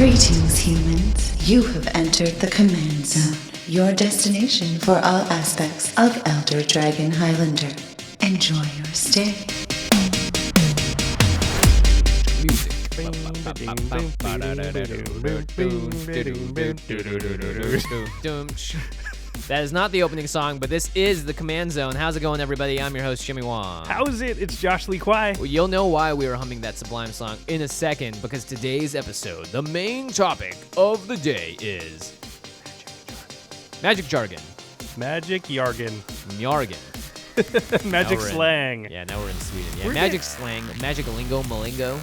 Greetings, humans. You have entered the Command Zone, your destination for all aspects of Elder Dragon Highlander. Enjoy your stay. That is not the opening song, but this is the Command Zone. How's it going, everybody? I'm your host, Jimmy Wong. How's it? It's Josh Lee Kwai. Well, you'll know why we were humming that Sublime Song in a second, because today's episode, the main topic of the day is Magic Jargon. Magic Jargon. Jargon. Magic slang. Now we're in Sweden. Yeah, Magic slang. Magic lingo, malingo.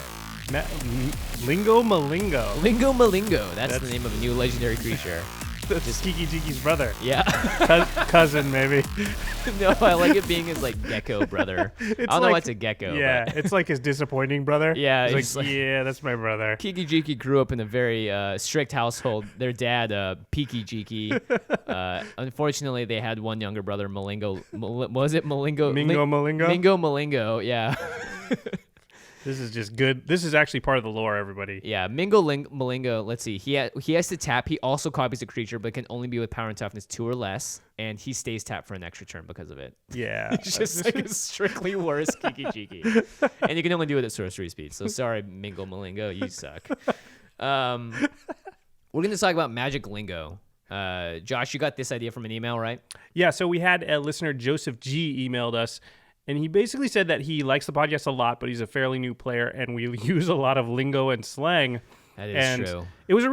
Lingo malingo. Lingo malingo. That's the name of a new legendary creature. That's Kiki Jiki's brother. Yeah. Cousin, maybe. No, I like it being his, like, gecko brother. I don't know why it's a gecko. Yeah, but. It's like his disappointing brother. Yeah. He's like, yeah, that's my brother. Kiki Jiki grew up in a very strict household. Their dad, Peaky Jiki. Unfortunately, they had one younger brother, Malingo. Was it Malingo? Mingo Malingo? Mingo Malingo, yeah. This is just good. This is actually part of the lore, everybody. Yeah, Mingo Malingo, let's see. He has to tap. He also copies a creature, but can only be with power and toughness 2 or less, and he stays tapped for an extra turn because of it. Yeah. It's just like a strictly worse Kiki Jiki. And you can only do it at sorcery speed, so sorry, Mingo Malingo, you suck. We're going to talk about Magic Lingo. Josh, you got this idea from an email, right? Yeah, so we had a listener, Joseph G, emailed us. And he basically said that he likes the podcast a lot, but he's a fairly new player, and we use a lot of lingo and slang. That is true. It was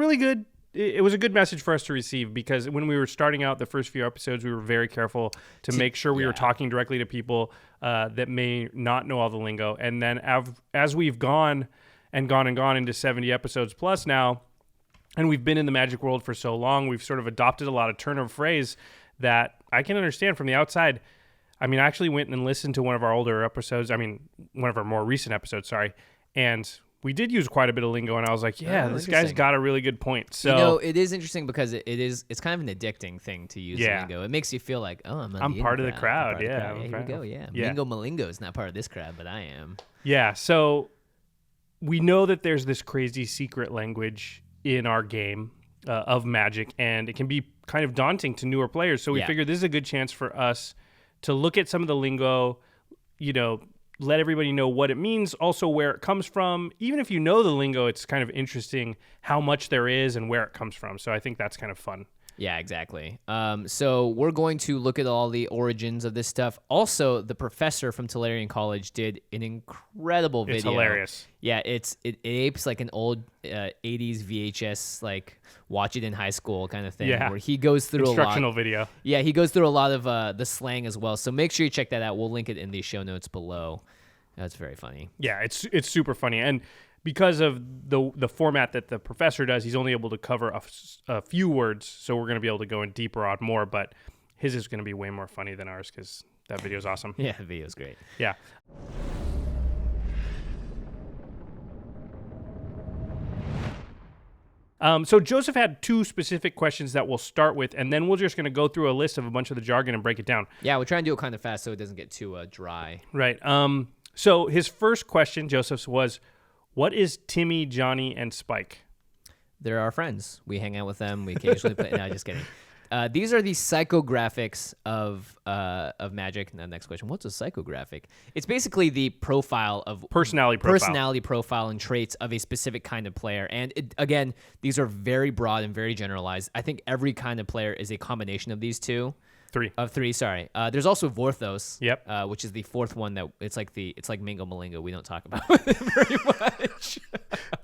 a good message for us to receive, because when we were starting out the first few episodes, we were very careful to make sure we were talking directly to people that may not know all the lingo. And then as we've gone into 70 episodes plus now, and we've been in the Magic world for so long, we've sort of adopted a lot of turn of phrase that I can understand from the outside. I mean, I actually went and listened to one of our older episodes. One of our more recent episodes, sorry. And we did use quite a bit of lingo, and I was like, this guy's got a really good point. So it is interesting because it's kind of an addicting thing to use lingo. It makes you feel like, I'm part of the crowd. Yeah, here we go. Yeah. Mingo Malingo is not part of this crowd, but I am. Yeah, so we know that there's this crazy secret language in our game of Magic, and it can be kind of daunting to newer players. So we figured this is a good chance for us to look at some of the lingo, let everybody know what it means, also where it comes from. Even if you know the lingo, it's kind of interesting how much there is and where it comes from. So I think that's kind of fun. Yeah, exactly. So we're going to look at all the origins of this stuff. Also, the professor from Tolarian College did an incredible video. It's hilarious. Yeah, it apes like an old 80s VHS, like watch it in high school kind of thing. Yeah. Where he goes through instructional video. Yeah, he goes through a lot of the slang as well. So make sure you check that out. We'll link it in the show notes below. That's very funny. Yeah, it's super funny. And because of the format that the professor does, he's only able to cover a few words, so we're going to be able to go in deeper on more, but his is going to be way more funny than ours because that video is awesome. Yeah, the video's great. Yeah. So Joseph had 2 specific questions that we'll start with, and then we're just going to go through a list of a bunch of the jargon and break it down. Yeah, we're trying to do it kind of fast so it doesn't get too dry. Right. So his first question, Joseph's, was, what is Timmy, Johnny, and Spike? They're our friends. We hang out with them. We occasionally play. No, just kidding. These are the psychographics of Magic. Now, next question. What's a psychographic? It's basically the profile of personality profile and traits of a specific kind of player. And again, these are very broad and very generalized. I think every kind of player is a combination of these two. 3. Of 3, sorry. There's also Vorthos. Yep. Which is the 4th one that it's like Mingo Malingo. We don't talk about it very much.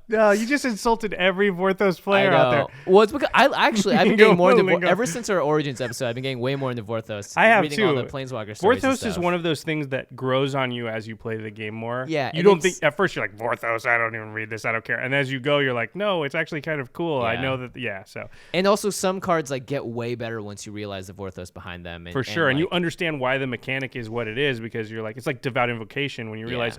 No, you just insulted every Vorthos player out there. Well, it's because I've been getting more into ever since our Origins episode. I've been getting way more into Vorthos. I have reading too. All the Planeswalker stories. Vorthos is one of those things that grows on you as you play the game more. Yeah, you don't think at first you're like, Vorthos, I don't even read this, I don't care. And as you go, you're like, no, it's actually kind of cool. Yeah. I know that. Yeah. So. And also, some cards like get way better once you realize the Vorthos behind them. For sure, and you understand why the mechanic is what it is, because you're like, it's like Devout Invocation when you realize,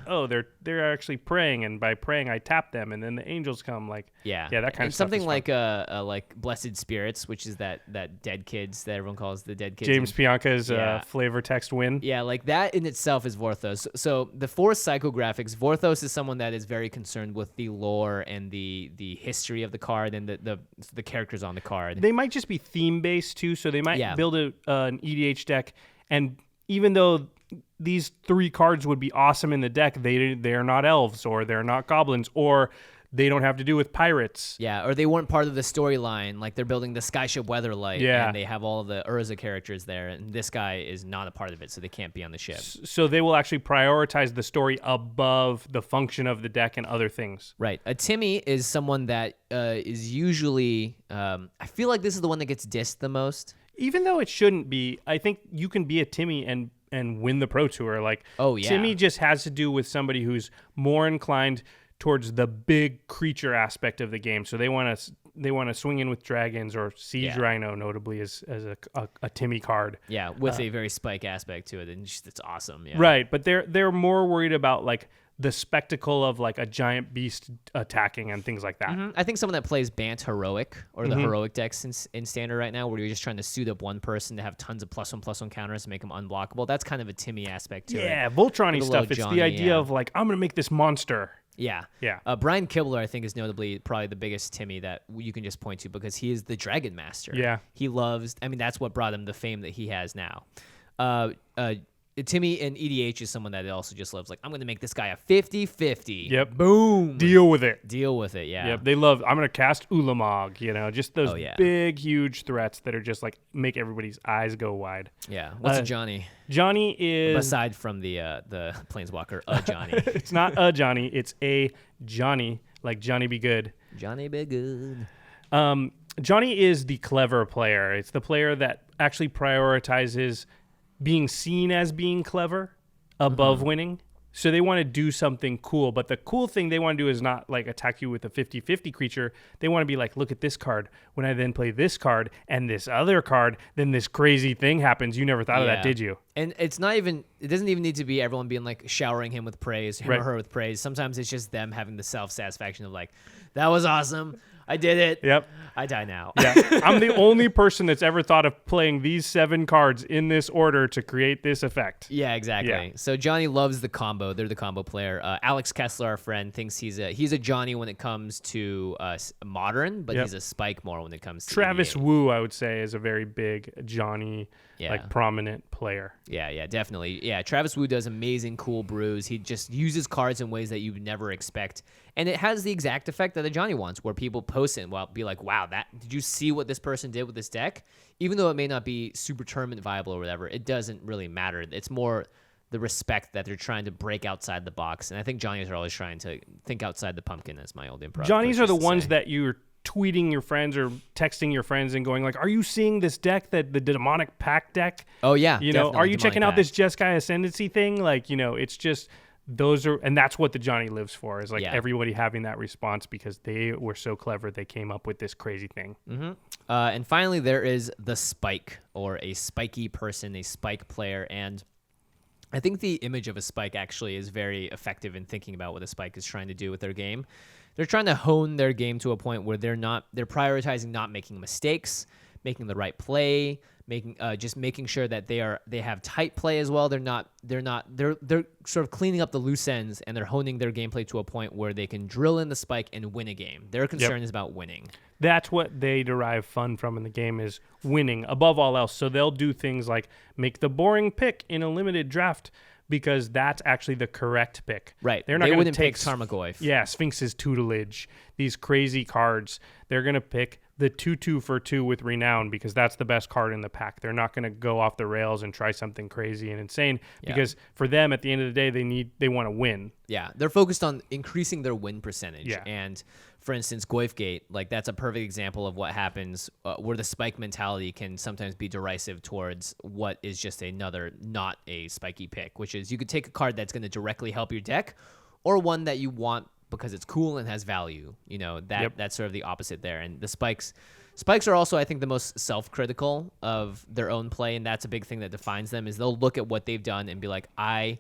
they're actually praying, and by praying I tap them, and then then the angels come. Like Yeah, that kind and of stuff. something is like Blessed Spirits, which is that dead kids that everyone calls the dead kids. James Pianka's Yeah. flavor text win. Yeah, like that in itself is Vorthos. So the 4 psychographics, Vorthos is someone that is very concerned with the lore and the history of the card and the characters on the card. They might just be theme based too, so they might Yeah. build an EDH deck, and even though these 3 cards would be awesome in the deck, they're not elves, or they're not goblins, or they don't have to do with pirates. Yeah, or they weren't part of the storyline. Like they're building the Skyship Weatherlight, Yeah. and they have all of the Urza characters there, and this guy is not a part of it, so they can't be on the ship. So they will actually prioritize the story above the function of the deck and other things. Right. A Timmy is someone that is usually, I feel like this is the one that gets dissed the most. Even though it shouldn't be, I think you can be a Timmy and win the Pro Tour. Like, Oh, yeah. Timmy just has to do with somebody who's more inclined towards the big creature aspect of the game. So they want to swing in with dragons, or Siege Yeah. Rhino notably as a Timmy card. Yeah, with a very spike aspect to it, and just, it's awesome. Yeah. Right, but they're more worried about like the spectacle of like a giant beast attacking and things like that. Mhm. I think someone that plays Bant Heroic, or the Heroic decks in Standard right now, where you're just trying to suit up one person to have tons of +1/+1 counters and make them unblockable, that's kind of a Timmy aspect to it. Yeah, Voltron-y Little stuff. It's Johnny, the idea yeah. of like, I'm going to make this monster. Yeah. Yeah. Brian Kibler, I think, is notably probably the biggest Timmy that you can just point to, because he is the Dragon Master. Yeah. He loves, I mean, that's what brought him the fame that he has now. Timmy in EDH is someone that also just loves, like, I'm going to make this guy a 50-50. Yep. Boom. Deal with it. Deal with it, yeah. Yep, they love. I'm gonna cast Ulamog. Just those Oh, yeah. big, huge threats that are just like make everybody's eyes go wide. Yeah. What's a Johnny? Johnny is. Aside from the Planeswalker, Johnny. It's not a Johnny. It's a Johnny, like Johnny Be Good. Johnny be good. Johnny is the clever player. It's the player that actually prioritizes being seen as being clever above winning. So they want to do something cool, but the cool thing they want to do is not like attack you with a 50-50 creature. They want to be like, look at this card. When I then play this card and this other card, then this crazy thing happens. You never thought of that, did you? And it doesn't even need to be everyone being like showering him with praise, him Right. or her with praise. Sometimes it's just them having the self-satisfaction of like, that was awesome. I did it. Yep. I die now. Yeah. I'm the only person that's ever thought of playing these 7 cards in this order to create this effect. Yeah, exactly. Yeah. So Johnny loves the combo. They're the combo player. Alex Kessler, our friend, thinks he's a Johnny when it comes to modern, but Yep. he's a Spike more when it comes to Travis EDH. Wu, I would say, is a very big Johnny, Yeah. like prominent player. Yeah, definitely. Yeah, Travis Wu does amazing, cool brews. He just uses cards in ways that you would never expect. And it has the exact effect that a Johnny wants, where people post it and be like, wow, did you see what this person did with this deck? Even though it may not be super tournament viable or whatever, it doesn't really matter. It's more the respect that they're trying to break outside the box. And I think Johnnies are always trying to think outside the pumpkin, as my old improv Johnnies coach are the used to ones say. that you're tweeting your friends or texting your friends and going like, are you seeing this deck, the demonic pack deck? Oh, yeah. Are definitely you checking demonic out this pack. Jeskai Ascendancy thing? Like, it's just, and that's what the Johnny lives for, is like everybody having that response because they were so clever. They came up with this crazy thing. Mm-hmm. And finally, there is the Spike, or a spiky person, a Spike player. And I think the image of a Spike actually is very effective in thinking about what a Spike is trying to do with their game. They're trying to hone their game to a point where they're prioritizing not making mistakes, making the right play, making sure that they have tight play as well. They're sort of cleaning up the loose ends, and they're honing their gameplay to a point where they can drill in the Spike and win a game. Their concern is about winning. That's what they derive fun from in the game, is winning above all else. So they'll do things like make the boring pick in a limited draft because that's actually the correct pick. Right. They're not They going to wouldn't take pick Tarmogoyf. Yeah, Sphinx's tutelage, these crazy cards. They're going to pick the 2/2 for 2 with Renown because that's the best card in the pack. They're not going to go off the rails and try something crazy and insane because for them, at the end of the day, they want to win. Yeah, they're focused on increasing their win percentage. Yeah. And for instance, Goifgate, like that's a perfect example of what happens where the Spike mentality can sometimes be derisive towards what is just another not a spiky pick, which is you could take a card that's going to directly help your deck or one that you want because it's cool and has value. That's sort of the opposite there. And the Spikes are also, I think, the most self-critical of their own play, and that's a big thing that defines them is they'll look at what they've done and be like, I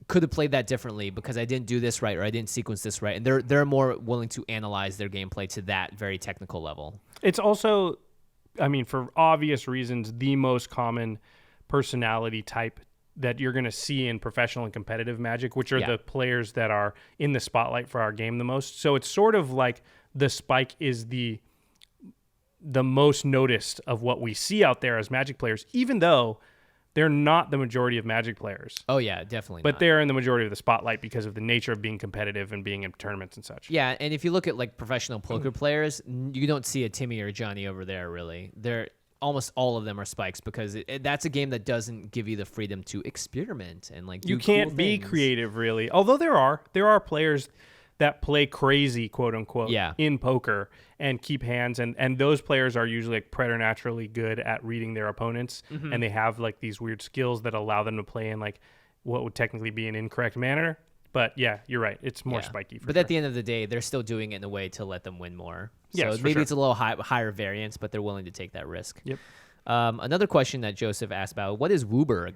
could have played that differently because I didn't do this right or I didn't sequence this right. And they're more willing to analyze their gameplay to that very technical level. It's also, I mean, for obvious reasons, the most common personality type that you're going to see in professional and competitive Magic, which are the players that are in the spotlight for our game the most. So it's sort of like the Spike is the most noticed of what we see out there as Magic players, even though they're not the majority of Magic players. Oh, yeah, definitely But not. they're in the majority of the spotlight because of the nature of being competitive and being in tournaments and such. Yeah, and if you look at like professional poker players, you don't see a Timmy or Johnny over there, really. They're almost all of them are Spikes because that's a game that doesn't give you the freedom to experiment and like do you can't cool be things. creative, really. Although there are players that play crazy, quote unquote, in poker and keep hands, and those players are usually like preternaturally good at reading their opponents, and they have like these weird skills that allow them to play in like what would technically be an incorrect manner. But yeah, you're right. It's more spiky. But at the end of the day, they're still doing it in a way to let them win more. Yes, So maybe sure. it's a little higher variance, but they're willing to take that risk. Yep. Another question that Joseph asked about, what is WUBRG?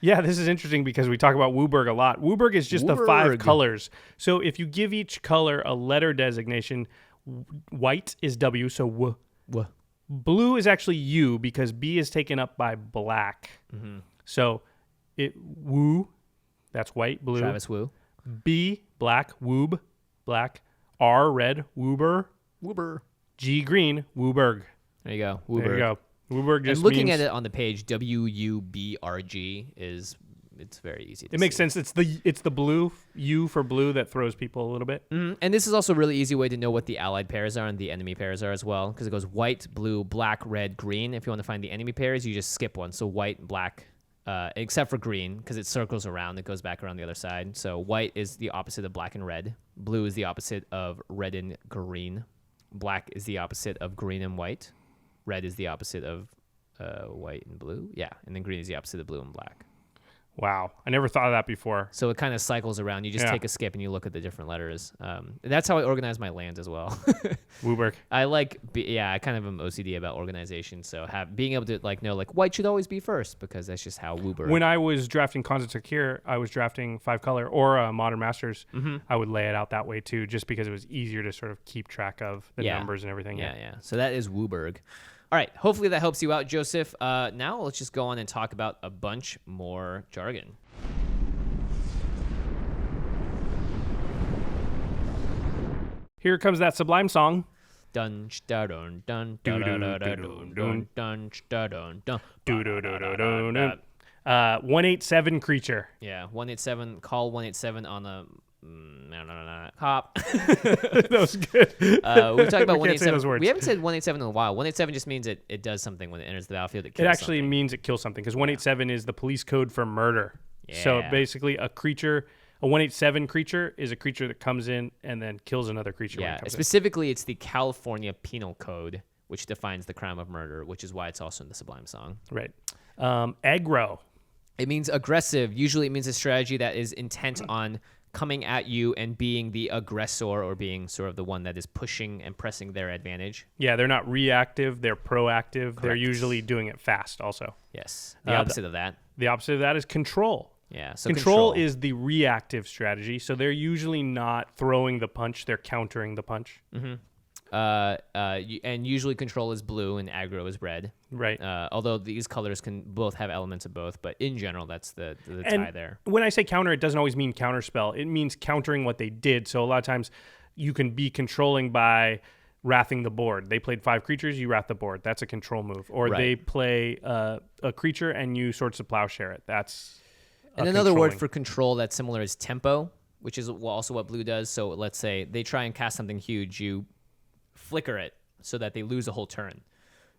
Yeah, this is interesting because we talk about WUBRG a lot. WUBRG is just the 5 WUBRG. colors. So if you give each color a letter designation, white is W, so W. Blue is actually U because B is taken up by black. So Wu, that's white, blue. Travis Wu. B, black, Woob, black. R, red, Woober. WUBRG. G, green, WUBRG. There you go. WUBRG. There you go. WUBRG just And looking means, at it on the page, WUBRG it's very easy to it makes see. sense. It's the blue, U for blue, that throws people a little bit. And this is also a really easy way to know what the allied pairs are and the enemy pairs are as well, because it goes white, blue, black, red, green. If you want to find the enemy pairs, you just skip one. So white, black, except for green, because it circles around. It goes back around the other side. So white is the opposite of black and red. Blue is the opposite of red and green. Black is the opposite of green and white. Red is the opposite of white and blue. Yeah, and then green is the opposite of blue and black. Wow. I never thought of that before. So it kind of cycles around. You just take a skip and you look at the different letters. That's how I organize my lands as well. WUBRG. I kind of am OCD about organization. So being able to know white should always be first because that's just how WUBRG. When I was drafting Concept here, I was drafting 5 color or Modern Masters. I would lay it out that way too, just because it was easier to sort of keep track of the numbers and everything. Yeah. So that is WUBRG. All right. Hopefully that helps you out, Joseph. Now let's just go on and talk about a bunch more jargon. Here comes that Sublime Song. Dun da dun dun dun dun dun dun dun dun dun. 187 creature. Yeah, 187. Call 187 on the hop. That was good. We talked about We can't say those 187. words. We haven't said 187 in a while. 187 just means it does something when it enters the battlefield. It actually means it kills something because 187 is the police code for murder. So Yeah. basically a 187 creature is a creature that comes in and then kills another creature when it Yeah, comes in. specifically it's the California Penal Code, which defines the crime of murder, which is why it's also in the Sublime Song. Right. Aggro. It means aggressive. Usually it means a strategy that is intent on coming at you and being the aggressor or being sort of the one that is pushing and pressing their advantage. Yeah, they're not reactive. They're proactive. They're Correct. usually doing it fast also. Yes. The opposite of that. The opposite of that is control. Yeah. So Control is the reactive strategy. So they're usually not throwing the punch. They're countering the punch. and usually control is blue and aggro is red. Right. Although these colors can both have elements of both, but in general, that's the And tie there. when I say counter, it doesn't always mean counterspell. It means countering what they did. So a lot of times you can be controlling by wrathing the board. They played 5 creatures, you wrath the board. That's a control move. Or Right. they play a creature and you Swords to Plowshare it. That's And another word controlling. for control that's similar is tempo, which is also what blue does. So let's say they try and cast something huge, you flicker it so that they lose a whole turn.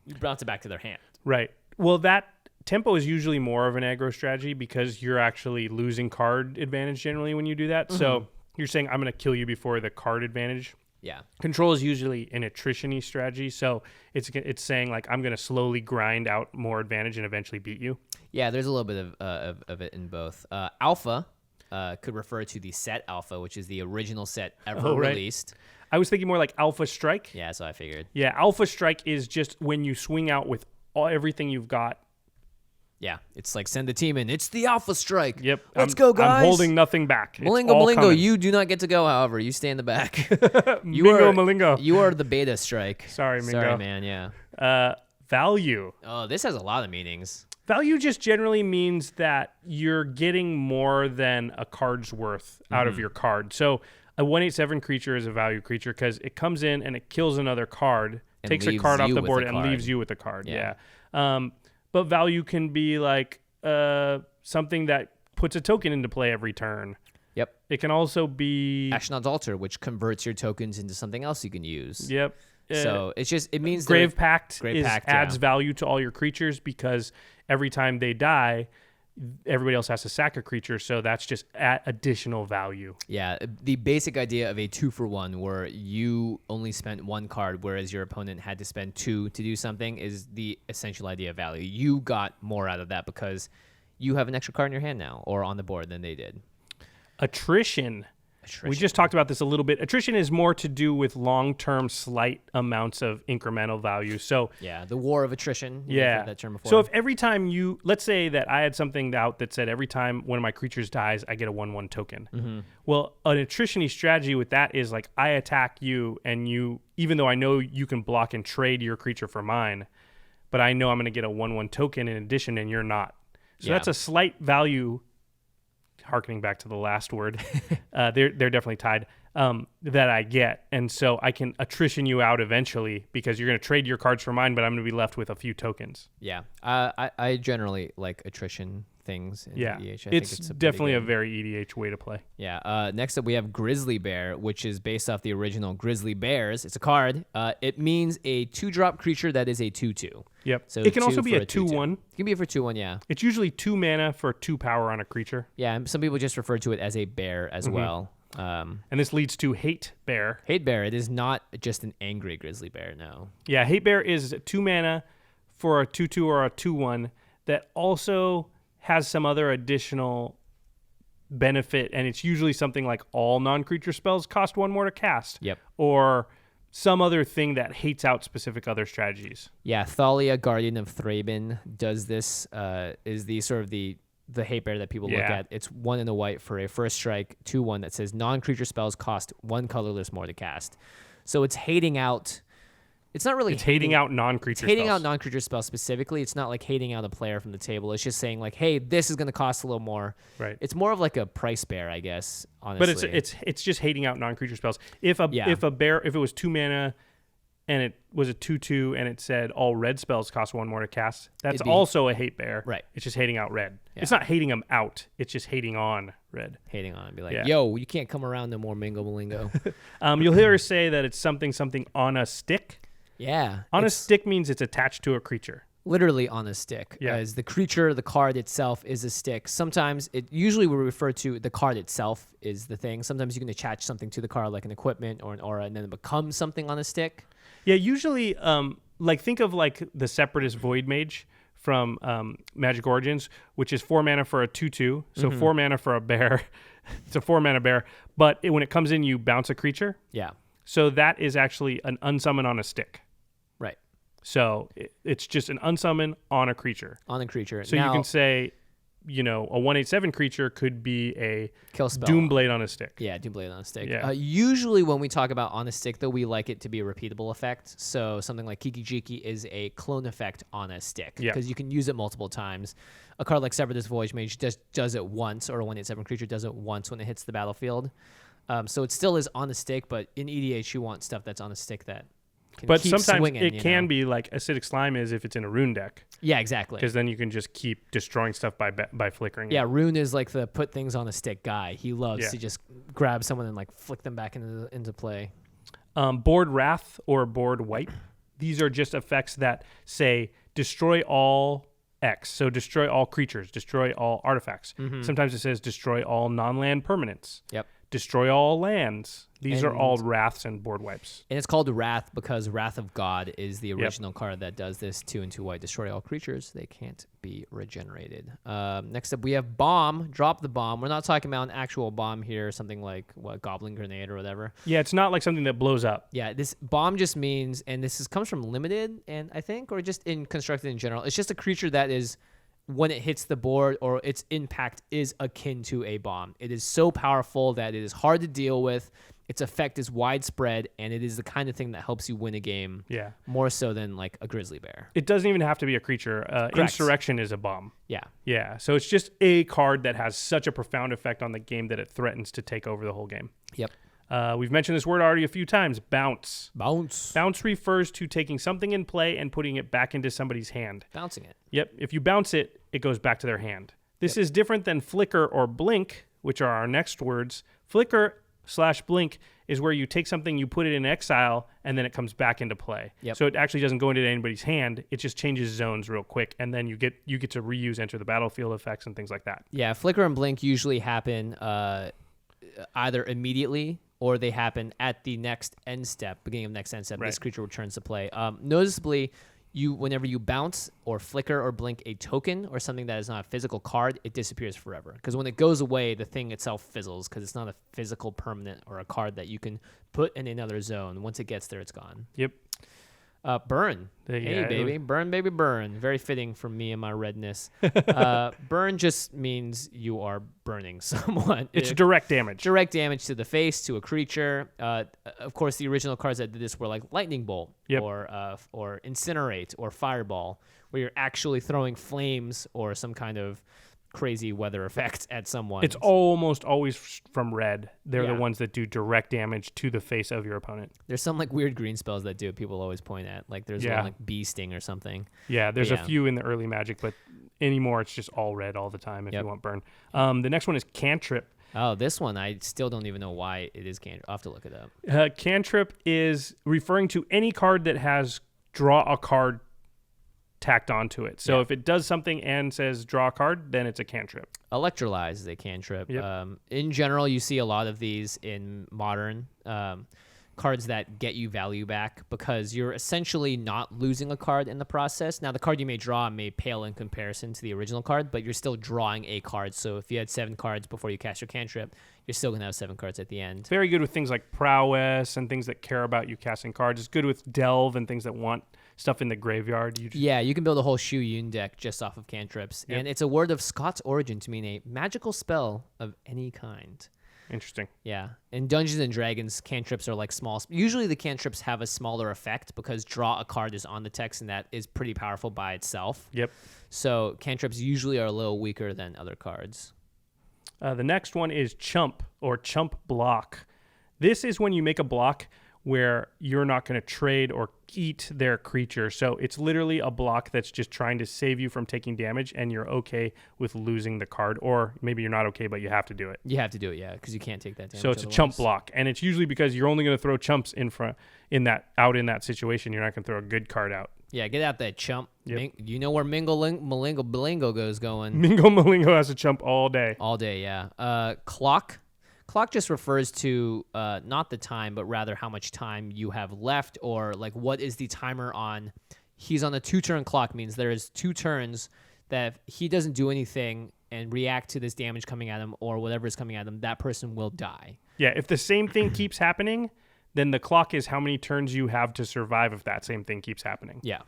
You bounce it back to their hand. Right. Well, that tempo is usually more of an aggro strategy because you're actually losing card advantage generally when you do that. So you're saying, I'm going to kill you before the card advantage. Yeah. Control is usually an attrition-y strategy. So it's saying, like, I'm going to slowly grind out more advantage and eventually beat you. Yeah, there's a little bit of it in both. Alpha could refer to the set alpha, which is the original set ever right. released. I was thinking more like Alpha Strike. Yeah, so I figured. Yeah, Alpha Strike is just when you swing out with everything you've got Yeah, it's like send the team in. It's the Alpha Strike. Yep. Let's go, guys. I'm holding nothing back. Malingo, you do not get to go, however. You stay in the back. Malingo. You are the Beta Strike. Sorry, Mingo. Sorry, man, yeah. Value. Oh, this has a lot of meanings. Value just generally means that you're getting more than a card's worth out of your card. So a 1/8/7 creature is a value creature because it comes in and it kills another card, And takes a card off leaves the you board, with a and card. leaves you with a card. Yeah. But value can be like something that puts a token into play every turn. Yep. It can also be... Ashnod's Altar, which converts your tokens into something else you can use. Yep. So it means Grave Pact, Pact adds value to all your creatures because every time they die, everybody else has to sack a creature, so that's just additional value. Yeah, the basic idea of a 2-for-1 where you only spent one card, whereas your opponent had to spend 2 to do something, is the essential idea of value. You got more out of that because you have an extra card in your hand now or on the board than they did. Attrition. We just talked about this a little bit. Attrition is more to do with long-term slight amounts of incremental value. So yeah, the war of attrition. Yeah. Heard that term before. So if every time let's say that I had something out that said every time one of my creatures dies, I get a 1/1 token. Well, an attrition-y strategy with that is like I attack you, and you, even though I know you can block and trade your creature for mine, but I know I'm going to get a 1/1 token in addition, and you're not. So that's a slight value. Harkening back to the last word, they're definitely tied, that I get. And so I can attrition you out eventually because you're going to trade your cards for mine, but I'm going to be left with a few tokens. Yeah. I generally like attrition things in EDH. I think it's definitely a a very EDH way to play. Yeah. Next up, we have Grizzly Bear, which is based off the original Grizzly Bears. It's a card. It means a 2-drop creature that is a 2/2. Yep. So it can also 2 be for a 2/1. It can be for 2/1, yeah. It's usually 2 mana for 2 power on a creature. Yeah, and some people just refer to it as a bear as well. And this leads to Hate Bear. Hate Bear. It is not just an angry grizzly bear, no. Yeah, Hate Bear is 2 mana for a 2/2 or a 2/1 that also has some other additional benefit, and it's usually something like all non-creature spells cost 1 more to cast. Yep. Or some other thing that hates out specific other strategies. Yeah, Thalia, Guardian of Thraben, does this, is the sort of the hate bear that people look at. It's 1 and a white for a first strike, 2/1 that says non-creature spells cost 1 colorless more to cast. So it's hating out... It's not really... It's hating out non-creature spells. Hating out non-creature spells specifically. It's not like hating out a player from the table. It's just saying like, hey, this is going to cost a little more. Right. It's more of like a price bear, I guess, honestly. But it's just hating out non-creature spells. If it was 2 mana and it was a 2/2 and it said all red spells cost 1 more to cast, that's also a hate bear. Right. It's just hating out red. Yeah. It's not hating them out. It's just hating on red. Hating on it. Be like, yo, you can't come around no more, Mingo Malingo. You'll hear her say that it's something on a stick. Yeah. On a stick means it's attached to a creature. Literally on a stick. Yeah. As the creature, the card itself is a stick. Sometimes it usually will refer to the card itself is the thing. Sometimes you can attach something to the card like an equipment or an aura and then it becomes something on a stick. Yeah, usually like think of like the Separatist Void Mage from Magic Origins, which is 4 mana for a 2/2. So 4 mana for a bear. It's a 4 mana bear. But when it comes in, you bounce a creature. Yeah. So that is actually an unsummon on a stick. Right. So it's just an unsummon on a creature. On a creature. So now, you can say, a 1/8/7 creature could be a kill spell. Doomblade on a stick. Yeah, Doomblade on a stick. Yeah. Usually when we talk about on a stick, though, we like it to be a repeatable effect. So something like Kiki Jiki is a clone effect on a stick because you can use it multiple times. A card like Separatist Voyage Mage does it once, or a 1/8/7 creature does it once when it hits the battlefield. So it still is on a stick, but in EDH you want stuff that's on a stick that can but keep sometimes swinging, it can be like Acidic Slime is if it's in a rune deck. Yeah, exactly. Because then you can just keep destroying stuff by flickering. Yeah, it. Rune is like the put things on a stick guy. He loves to just grab someone and like flick them back into play. Board Wrath or Board Wipe. These are just effects that say destroy all X. So destroy all creatures, destroy all artifacts. Sometimes it says destroy all non-land permanents. Yep. Destroy all lands. These are all wraths and board wipes. And it's called Wrath because Wrath of God is the original card that does this. 2 and 2 white. Destroy all creatures. They can't be regenerated. Next up, we have Bomb. Drop the Bomb. We're not talking about an actual bomb here. Something like, Goblin Grenade or whatever. Yeah, it's not like something that blows up. Yeah, this Bomb just means, and comes from Limited, and I think, or just in Constructed in general, it's just a creature that is when it hits the board or its impact is akin to a bomb. It is so powerful that it is hard to deal with. Its effect is widespread, and it is the kind of thing that helps you win a game. Yeah. More so than like a grizzly bear. It doesn't even have to be a creature. Insurrection is a bomb. Yeah. Yeah. So it's just a card that has such a profound effect on the game that it threatens to take over the whole game. Yep. We've mentioned this word already a few times. Bounce. Bounce. Bounce refers to taking something in play and putting it back into somebody's hand. Bouncing it. Yep. If you bounce it, it goes back to their hand. This is different than flicker or blink, which are our next words. Flicker/blink is where you take something, you put it in exile, and then it comes back into play. Yep. So it actually doesn't go into anybody's hand. It just changes zones real quick, and then you get to reuse enter the battlefield effects and things like that. Yeah, flicker and blink usually happen either immediately or they happen at the next end step, beginning of next end step. Right. This creature returns to play. Noticeably, whenever you bounce or flicker or blink a token or something that is not a physical card, it disappears forever. Because when it goes away, the thing itself fizzles because it's not a physical permanent or a card that you can put in another zone. Once it gets there, it's gone. Yep. Burn. Hey, baby. Burn, baby, burn. Very fitting for me and my redness. Burn just means you are burning someone. It's direct damage. Direct damage to the face, to a creature. Of course, the original cards that did this were like Lightning Bolt or Incinerate or Fireball, where you're actually throwing flames or some kind of crazy weather effect at someone. It's almost always from red. They're the ones that do direct damage to the face of your opponent. There's some like weird green spells that do it. People always point at. Like there's one like Bee Sting or something. Yeah, there's a few in the early Magic, but anymore it's just all red all the time if you want burn. The next one is Cantrip. Oh, this one, I still don't even know why it is Cantrip. I'll have to look it up. Cantrip is referring to any card that has draw a card tacked onto it. So if it does something and says draw a card, then it's a cantrip. Electrolyze is a cantrip. Yep. In general, you see a lot of these in modern cards that get you value back because you're essentially not losing a card in the process. Now, the card you may draw may pale in comparison to the original card, but you're still drawing a card. So if you had 7 cards before you cast your cantrip, you're still going to have 7 cards at the end. Very good with things like prowess and things that care about you casting cards. It's good with delve and things that want stuff in the graveyard. You can build a whole Shu Yun deck just off of cantrips. Yep. And it's a word of Scots origin to mean a magical spell of any kind. Interesting. Yeah. In Dungeons and Dragons, cantrips are like small. Usually the cantrips have a smaller effect because draw a card is on the text, and that is pretty powerful by itself. Yep. So cantrips usually are a little weaker than other cards. The next one is Chump or Chump Block. This is when you make a block where you're not going to trade or eat their creature. So it's literally a block that's just trying to save you from taking damage, and you're okay with losing the card. Or maybe you're not okay, but you have to do it. You have to do it, yeah, because you can't take that damage. So it's a chump block, and it's usually because you're only going to throw chumps in that situation. You're not going to throw a good card out. Yeah, get out that chump. Yep. You know where Malingo goes going. Mingo Malingo has a chump all day. All day, yeah. Clock. Clock just refers to not the time, but rather how much time you have left, or like what is the timer on. He's on a 2-turn clock, means there is 2 turns that if he doesn't do anything and react to this damage coming at him or whatever is coming at him, that person will die. Yeah, if the same thing keeps happening, then the clock is how many turns you have to survive if that same thing keeps happening. Yeah.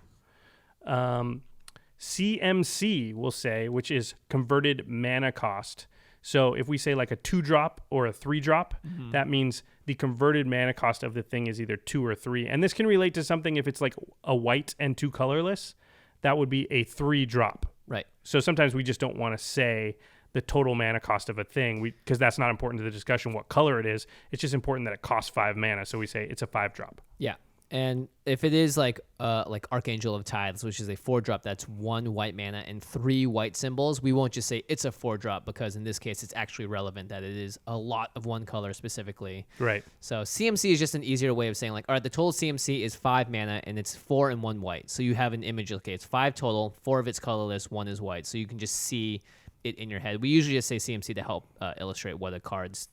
CMC, we'll say, which is converted mana cost. So if we say like a 2-drop or a 3-drop, that means the converted mana cost of the thing is either 2 or 3. And this can relate to something if it's like a white and 2 colorless, that would be a 3-drop. Right. So sometimes we just don't want to say the total mana cost of a thing because that's not important to the discussion what color it is. It's just important that it costs 5 mana. So we say it's a 5-drop. Yeah. And if it is like Archangel of Tithes, which is a 4-drop, that's 1 white mana and 3 white symbols, we won't just say it's a 4-drop because in this case it's actually relevant that it is a lot of one color specifically. Right. So CMC is just an easier way of saying like, all right, the total CMC is 5 mana and it's 4 and 1 white. So you have an image, okay, it's 5 total, 4 of it's colorless, 1 is white. So you can just see it in your head. We usually just say CMC to help illustrate what a card's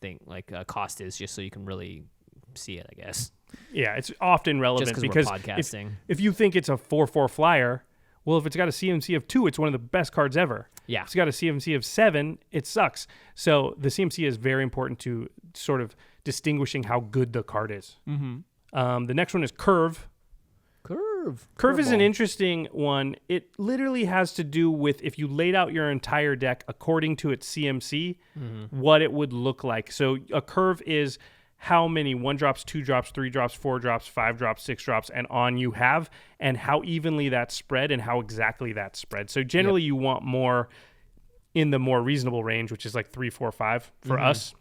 cost is, just so you can really see it, I guess. Yeah, it's often relevant because we're podcasting. If you think it's a 4/4 flyer, well, if it's got a CMC of 2, it's one of the best cards ever. Yeah. If it's got a CMC of 7, it sucks. So the CMC is very important to sort of distinguishing how good the card is. Mm-hmm. The next one is Curve. curve. Curve is an Curveball. interesting one. It literally has to do with if you laid out your entire deck according to its CMC, what it would look like. So a curve is how many 1 drops, 2 drops, 3 drops, 4 drops, 5 drops, 6 drops, and on you have, and how evenly that's spread and how exactly that's spread. So generally you want more in the more reasonable range, which is like 3, 4, 5 for us.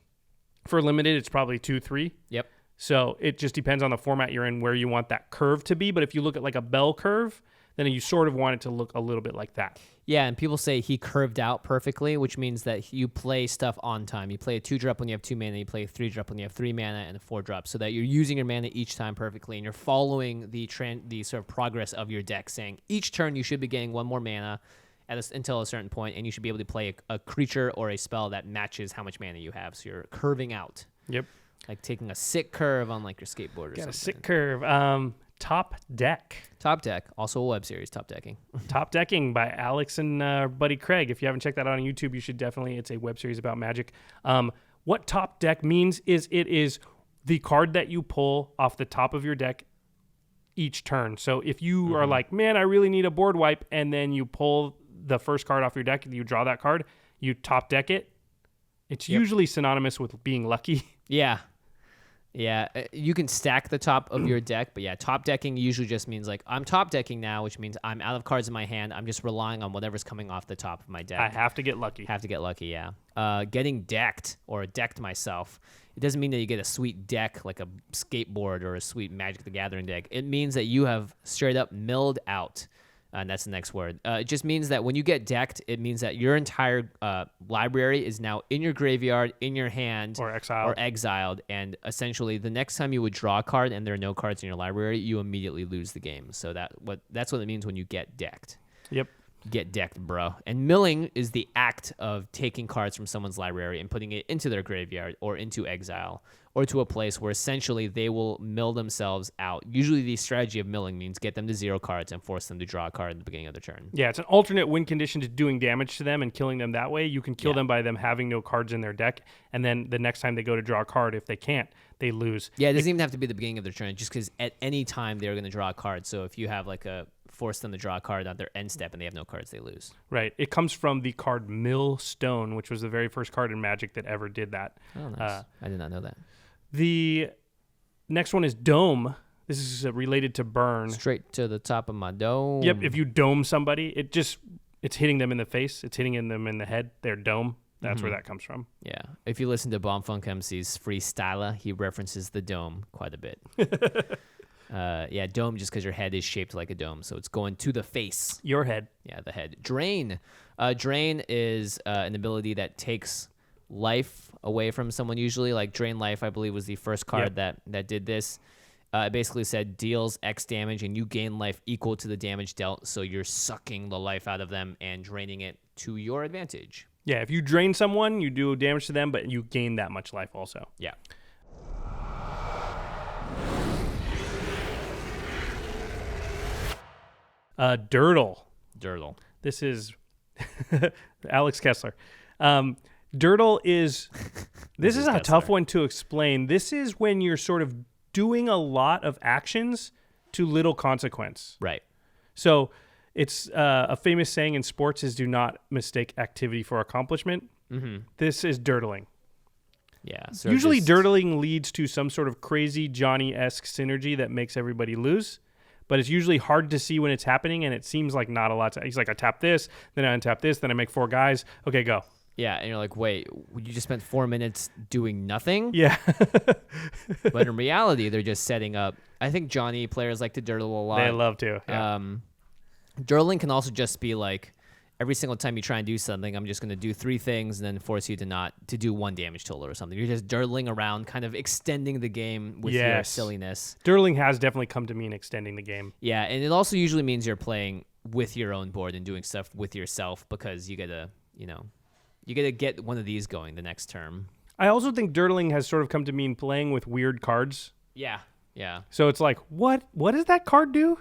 For limited, it's probably 2, 3. Yep. So it just depends on the format you're in where you want that curve to be. But if you look at like a bell curve, then you sort of want it to look a little bit like that. Yeah, and people say he curved out perfectly, which means that you play stuff on time. You play a 2-drop when you have 2 mana, you play a 3-drop when you have 3 mana, and a 4-drop, so that you're using your mana each time perfectly, and you're following the sort of progress of your deck, saying each turn you should be getting 1 more mana until a certain point, and you should be able to play a creature or a spell that matches how much mana you have. So you're curving out. Yep. Like taking a sick curve on like your skateboard or something. Got a sick curve. Top Deck. Top Deck, also a web series, Top Decking. Top Decking by Alex and buddy Craig. If you haven't checked that out on YouTube, you should definitely. It's a web series about Magic. What Top Deck means is it is the card that you pull off the top of your deck each turn. So if you are like, man, I really need a board wipe, and then you pull the first card off your deck and you draw that card, you top deck it. It's usually synonymous with being lucky. Yeah. Yeah, you can stack the top of your deck, but yeah, top decking usually just means like I'm top decking now, which means I'm out of cards in my hand. I'm just relying on whatever's coming off the top of my deck. I have to get lucky. Have to get lucky, yeah. Getting decked or decked myself. It doesn't mean that you get a sweet deck like a skateboard or a sweet Magic the Gathering deck. It means that you have straight up milled out. And that's the next word. It just means that when you get decked, it means that your entire library is now in your graveyard, in your hand, Or exiled. And essentially, the next time you would draw a card and there are no cards in your library, you immediately lose the game. So that's what it means when you get decked. Yep. Get decked, bro. And milling is the act of taking cards from someone's library and putting it into their graveyard or into exile or to a place where essentially they will mill themselves out. Usually the strategy of milling means get them to 0 cards and force them to draw a card at the beginning of their turn. Yeah, it's an alternate win condition to doing damage to them and killing them that way. You can kill them by them having no cards in their deck, and then the next time they go to draw a card, if they can't, they lose. Yeah, it doesn't even have to be the beginning of their turn, just because at any time they're going to draw a card. So if you have like force them to draw a card on their end step and they have no cards, they lose. Right. It comes from the card Millstone, which was the very first card in Magic that ever did that. Oh, nice. I did not know that. The next one is Domme. This is related to burn. Straight to the top of my dome. Yep. If you dome somebody, it's hitting them in the face. It's hitting them in the head. They're dome. That's where that comes from. Yeah. If you listen to Bomb Funk MC's Freestyler, he references the dome quite a bit. Yeah, dome just because your head is shaped like a dome, so it's going to the face. Your head. Yeah, the head. Drain. Drain is an ability that takes life away from someone usually. Like Drain Life, I believe, was the first card that did this. It basically said deals X damage and you gain life equal to the damage dealt, so you're sucking the life out of them and draining it to your advantage. Yeah, if you drain someone, you do damage to them, but you gain that much life also. Yeah. Durdle. This is Alex Kessler. Durdle is... This is a tough one to explain. This is when you're sort of doing a lot of actions to little consequence. Right. So it's a famous saying in sports is do not mistake activity for accomplishment. Mm-hmm. This is durdling. Yeah. So usually durdling leads to some sort of crazy Johnny-esque synergy that makes everybody lose. But it's usually hard to see when it's happening, and it seems like not a lot. He's like, I tap this, then I untap this, then I make 4 guys. Okay, go. Yeah, and you're like, wait, you just spent 4 minutes doing nothing? Yeah. But in reality, they're just setting up. I think Johnny players like to durdle a lot. They love to. Yeah. Durdling can also just be like, every single time you try and do something, I'm just going to do 3 things and then force you to do 1 damage total or something. You're just durdling around, kind of extending the game with your silliness. Durdling has definitely come to mean extending the game. Yeah, and it also usually means you're playing with your own board and doing stuff with yourself because you gotta get one of these going the next term. I also think durdling has sort of come to mean playing with weird cards. Yeah. So it's like, what does that card do?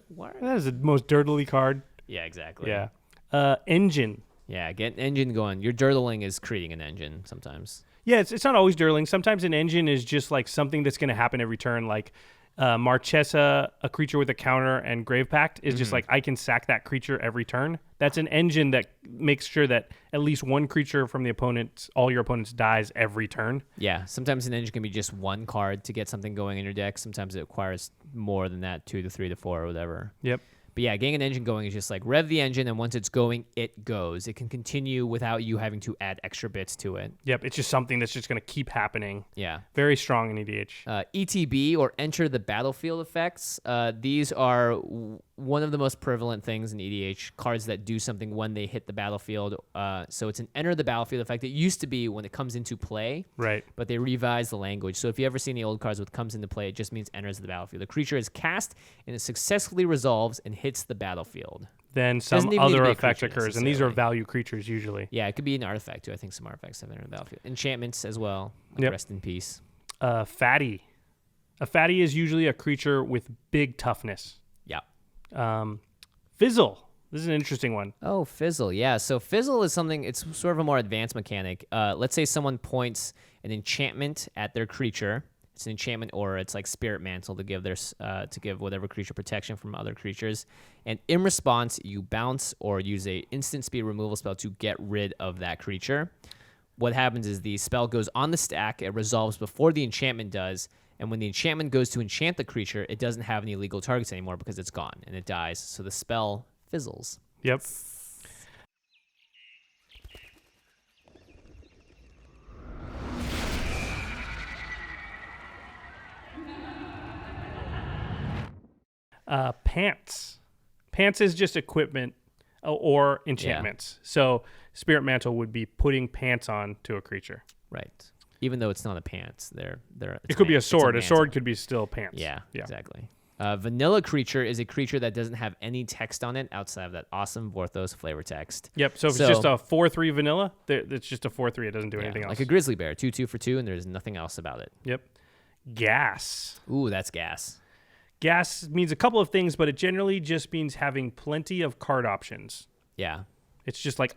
What? That is the most durdly card. Yeah, exactly. Yeah. Engine. Yeah, get an engine going. Your durdling is creating an engine sometimes. Yeah, it's not always durdling. Sometimes an engine is just like something that's going to happen every turn. Like Marchesa, a creature with a counter, and Grave Pact is just like, I can sack that creature every turn. That's an engine that makes sure that at least one creature from the opponent, all your opponents, dies every turn. Yeah, sometimes an engine can be just one card to get something going in your deck. Sometimes it requires more than that, 2 to 3 to 4 or whatever. Yep. But yeah, getting an engine going is just like rev the engine, and once it's going, it goes. It can continue without you having to add extra bits to it. Yep, it's just something that's just going to keep happening. Yeah. Very strong in EDH. ETB, or enter the battlefield effects. These are one of the most prevalent things in EDH, cards that do something when they hit the battlefield. So it's an enter the battlefield effect. It used to be when it comes into play, right? But they revised the language. So if you ever see any old cards with comes into play, it just means enters the battlefield. The creature is cast and it successfully resolves and hits the battlefield. Then some even need other to be a effect creature occurs, and these are necessarily. value creatures usually. Yeah, it could be an artifact too. I think some artifacts have entered the battlefield. Enchantments as well. Like Yep. Rest in peace. Fatty. A fatty is usually a creature with big toughness. Yeah. Fizzle. This is an interesting one. Oh, Fizzle. Yeah. So Fizzle is something, it's sort of a more advanced mechanic. Let's say someone points an enchantment at their creature. It's an enchantment aura. It's like Spirit Mantle to give whatever creature protection from other creatures. And in response, you bounce or use a instant speed removal spell to get rid of that creature. What happens is the spell goes on the stack. It resolves before the enchantment does. And when the enchantment goes to enchant the creature, it doesn't have any legal targets anymore because it's gone and it dies. So the spell fizzles. Yep. Pants. Pants is just equipment or enchantments. Yeah. So Spirit Mantle would be putting pants on to a creature. Right. Even though it's not a pants, it could be a sword. A sword could be still pants. Yeah. Exactly. Vanilla creature is a creature that doesn't have any text on it outside of that awesome Vorthos flavor text. Yep. So if it's just a 4/3 vanilla, it's just a 4/3. It doesn't do anything else. Like a grizzly bear, 2/2 for 2, and there's nothing else about it. Yep. Gas. Ooh, that's gas. Gas means a couple of things, but it generally just means having plenty of card options. Yeah. It's just like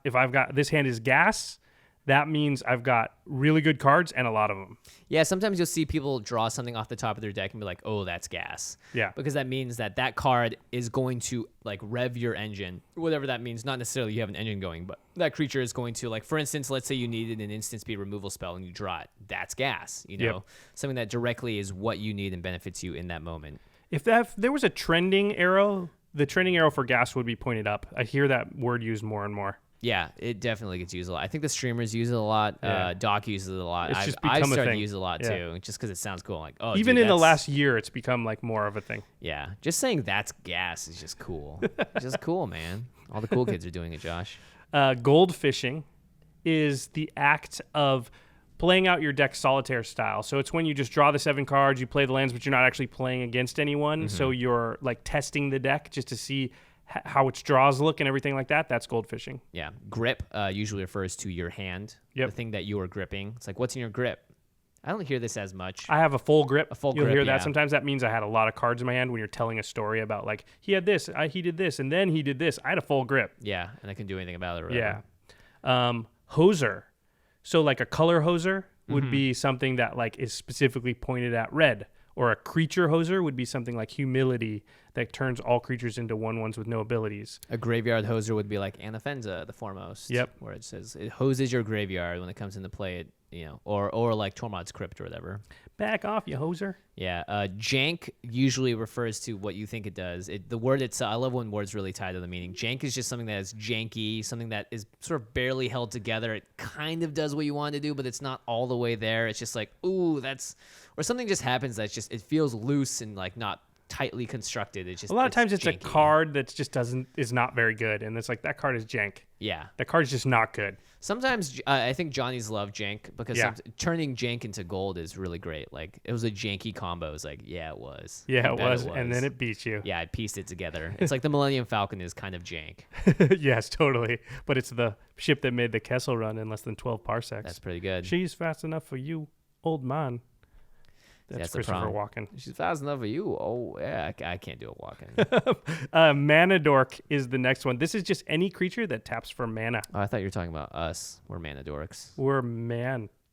if I've got this hand is gas, that means I've got really good cards and a lot of them. Yeah, sometimes you'll see people draw something off the top of their deck and be like, oh, that's gas. Yeah. Because that means that card is going to like rev your engine, whatever that means. Not necessarily you have an engine going, but that creature is going to, like, for instance, let's say you needed an instant speed removal spell and you draw it. That's gas, Yep. Something that directly is what you need and benefits you in that moment. If there was a trending arrow, the trending arrow for gas would be pointed up. I hear that word used more and more. Yeah, it definitely gets used a lot. I think the streamers use it a lot. Yeah. Doc uses it a lot. It's just I've become a started thing. to use it a lot too, just because it sounds cool. Like, oh, even dude, in the last year, it's become like more of a thing. Yeah, just saying that's gas is just cool. It's just cool, man. All the cool kids are doing it, Josh. Goldfishing is the act of playing out your deck solitaire style. So it's when you just draw the 7 cards, you play the lands, but you're not actually playing against anyone. So you're like testing the deck just to see how its draws look and everything like that. That's goldfishing. Yeah. Grip usually refers to your hand, the thing that you are gripping. It's like, what's in your grip? I don't hear this as much. I have a full grip. You'll hear that. yeah. Sometimes that means I had a lot of cards in my hand when you're telling a story about, like, he had this, he did this, and then he did this. I had a full grip. Yeah, and I can do anything about it or whatever. Yeah. Hoser. So like a color hoser would be something that like is specifically pointed at red. Or a creature hoser would be something like humility that turns all creatures into 1/1s with no abilities. A graveyard hoser would be like Anafenza, the Foremost. Yep. Where it says it hoses your graveyard when it comes into play. Or like Tormod's Crypt or whatever. Back off, you hoser. Yeah. Jank usually refers to what you think it does. The word itself, I love when words really tie to the meaning. Jank is just something that is janky, something that is sort of barely held together. It kind of does what you want to do, but it's not all the way there. It's just like, ooh, or something just happens that's just, it feels loose and like not tightly constructed. It's just a lot of times it's janky. a card that just is not very good, and it's like that card is jank. Yeah, that card is just not good. Sometimes I think Johnny's love jank because turning jank into gold is really great. Like it was a janky combo. It was like, yeah, it was. Yeah, it was, and then it beat you. Yeah, I pieced it together. It's like the Millennium Falcon is kind of jank. Yes, totally. But it's the ship that made the Kessel run in less than 12 parsecs. That's pretty good. She's fast enough for you, old man. That's Christopher Walken. She's fast enough for you. Oh, yeah, I can't do a Walken. Mana Dork is the next one. This is just any creature that taps for mana. Oh, I thought you were talking about us. We're Mana Dorks. We're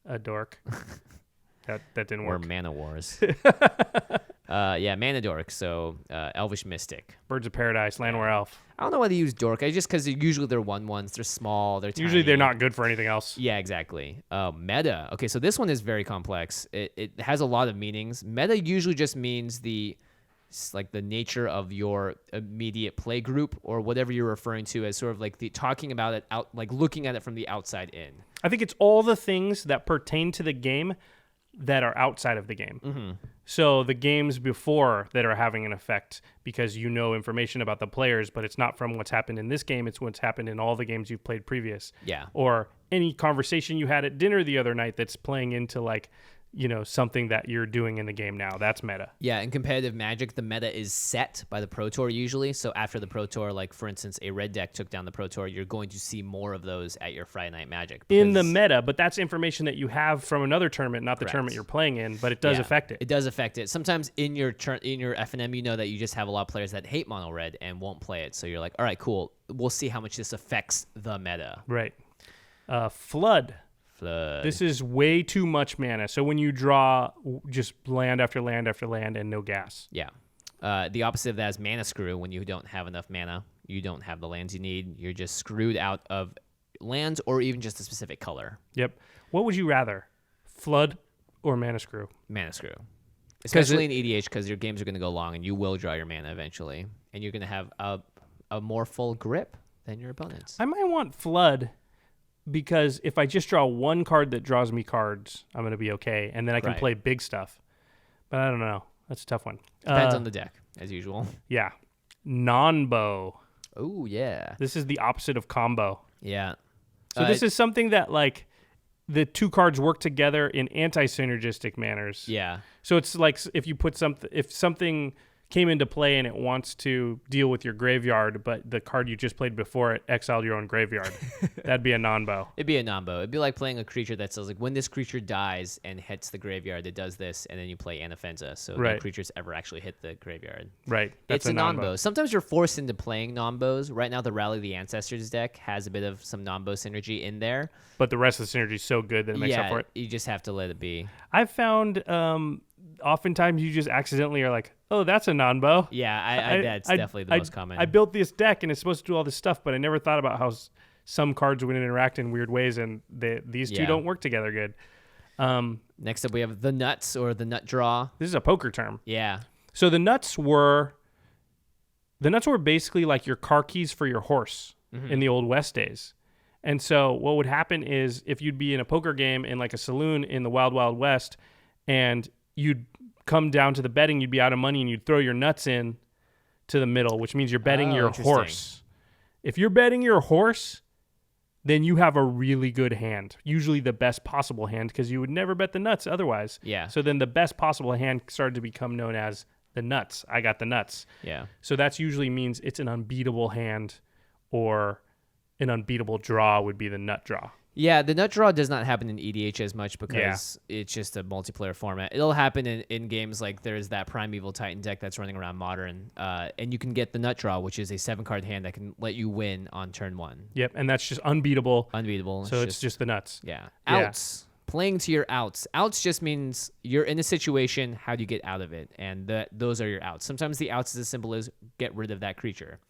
a dork. That didn't work. We're Mana Wars. Yeah, mana dork. So elvish mystic. Birds of Paradise, Landwehr Elf. I don't know why they use dork. I just because usually they're 1/1s. They're small. They're Usually tiny. they're not good for anything else. Yeah, exactly. Meta. Okay, so this one is very complex. It has a lot of meanings. Meta usually just means the nature of your immediate play group or whatever you're referring to as sort of like the talking about it out, like looking at it from the outside in. I think it's all the things that pertain to the game that are outside of the game. Mm-hmm. So the games before that are having an effect because you know information about the players, but it's not from what's happened in this game. It's what's happened in all the games you've played previous. Yeah. Or any conversation you had at dinner the other night that's playing into like, you know, something that you're doing in the game now. That's meta. Yeah, in competitive Magic, the meta is set by the Pro Tour usually. So after the Pro Tour, like for instance, a red deck took down the Pro Tour, you're going to see more of those at your Friday Night Magic. In the meta, but that's information that you have from another tournament, not the Correct. tournament you're playing in, but it does affect it. It does affect it. Sometimes in your FNM, you know that you just have a lot of players that hate mono red and won't play it. So you're like, all right, cool. We'll see how much this affects the meta. Right. Flood. This is way too much mana. So when you draw just land after land after land and no gas. Yeah. The opposite of that is mana screw. When you don't have enough mana, you don't have the lands you need. You're just screwed out of lands or even just a specific color. Yep. What would you rather, flood or mana screw? Mana screw. Especially in EDH because your games are going to go long and you will draw your mana eventually. And you're going to have a more full grip than your opponents. I might want flood because if I just draw one card that draws me cards, I'm going to be okay. And then I can play big stuff. But I don't know. That's a tough one. Depends on the deck, as usual. Yeah. NONBO. Oh, yeah. This is the opposite of combo. Yeah. So this is something that, like, the two cards work together in anti-synergistic manners. Yeah. So it's like if you put something came into play and it wants to deal with your graveyard, but the card you just played before it exiled your own graveyard. That'd be a NONBO. It'd be a NONBO. It'd be like playing a creature that says, like, when this creature dies and hits the graveyard, it does this, and then you play Anafenza, so no creatures ever actually hit the graveyard. Right. That's It's a NONBO. Sometimes you're forced into playing NONBOs. Right now, the Rally the Ancestors deck has a bit of some NONBO synergy in there. But the rest of the synergy is so good that it makes up for it. You just have to let it be. I've found oftentimes you just accidentally are like, oh, that's a NONBO. Yeah, that's definitely the most common. I built this deck and it's supposed to do all this stuff, but I never thought about how some cards would interact in weird ways, and these two don't work together good. Next up, we have the nuts or the nut draw. This is a poker term. Yeah. So the nuts were basically like your car keys for your horse in the Old West days. And so what would happen is if you'd be in a poker game in like a saloon in the Wild Wild West and you'd come down to the betting, you'd be out of money and you'd throw your nuts in to the middle, which means you're betting your horse. If you're betting your horse, then you have a really good hand, usually the best possible hand, because you would never bet the nuts otherwise. Yeah. So then the best possible hand started to become known as the nuts. I got the nuts. Yeah. So that's usually means it's an unbeatable hand, or an unbeatable draw would be the nut draw. Yeah, the nut draw does not happen in EDH as much because it's just a multiplayer format. It'll happen in games like there's that Primeval Titan deck that's running around Modern, and you can get the nut draw, which is a 7-card hand that can let you win on turn 1. Yep, and that's just unbeatable. Unbeatable. So it's just the nuts. Yeah. Outs. Playing to your outs. Outs just means you're in a situation, how do you get out of it? And those are your outs. Sometimes the outs is as simple as get rid of that creature.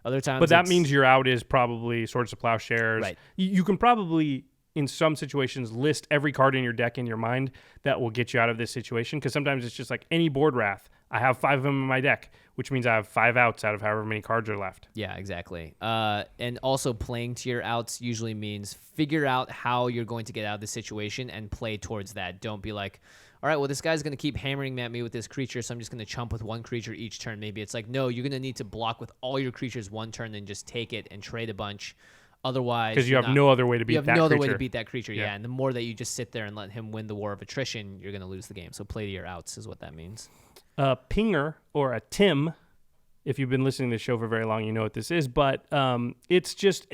Other times, but that means your out is probably Swords to Plowshares. Right. You can probably, in some situations, list every card in your deck in your mind that will get you out of this situation. Because sometimes it's just like any board wrath. I have 5 of them in my deck, which means I have 5 outs out of however many cards are left. Yeah, exactly. And also playing to your outs usually means figure out how you're going to get out of the situation and play towards that. Don't be like, all right, well, this guy's going to keep hammering at me with this creature, so I'm just going to chump with one creature each turn. Maybe it's like, no, you're going to need to block with all your creatures one turn and just take it and trade a bunch. Otherwise, because you have no other way to beat that creature. You have no other way to beat that creature, yeah. And the more that you just sit there and let him win the war of attrition, you're going to lose the game. So play to your outs is what that means. A pinger or a Tim, if you've been listening to the show for very long, you know what this is. But it's just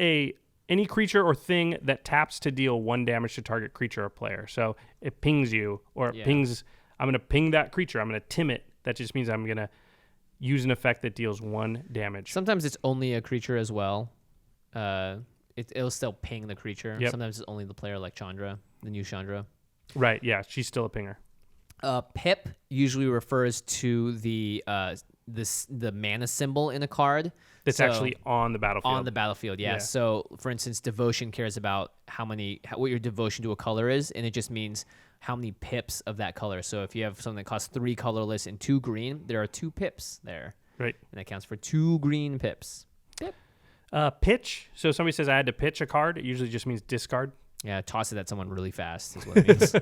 any creature or thing that taps to deal 1 damage to target creature or player. So it pings you, or it pings. I'm going to ping that creature. I'm going to Tim it. That just means I'm going to use an effect that deals 1 damage. Sometimes it's only a creature as well. It'll still ping the creature. Yep. Sometimes it's only the player, like Chandra, the new Chandra. Right, yeah. She's still a pinger. Pip usually refers to the mana symbol in a card. That's actually on the battlefield. On the battlefield, yeah. So, for instance, devotion cares about what your devotion to a color is, and it just means how many pips of that color. So if you have something that costs 3 colorless and 2 green, there are 2 pips there. Right. And that counts for 2 green pips. Pip. Pitch. So somebody says I had to pitch a card. It usually just means discard. Yeah, toss it at someone really fast is what it means.